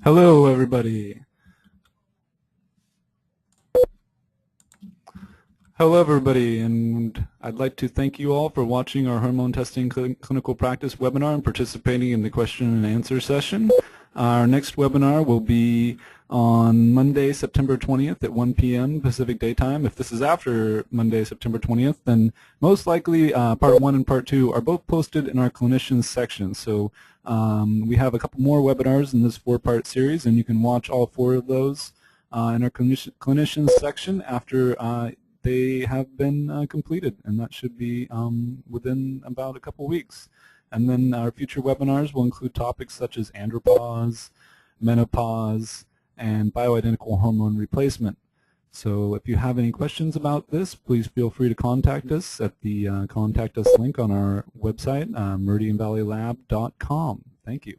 Hello, everybody. Hello, everybody, and I'd like to thank you all for watching our hormone testing clinical practice webinar and participating in the question and answer session. Our next webinar will be on Monday, September 20th at 1 p.m. Pacific Daytime. If this is after Monday, September 20th, then most likely Part 1 and Part 2 are both posted in our clinicians section. So we have a couple more webinars in this 4-part series, and you can watch all 4 of those in our clinicians section after they have been completed, and that should be within about a couple weeks. And then our future webinars will include topics such as andropause, menopause, and bioidentical hormone replacement. So if you have any questions about this, please feel free to contact us at the Contact Us link on our website, meridianvalleylab.com. Thank you.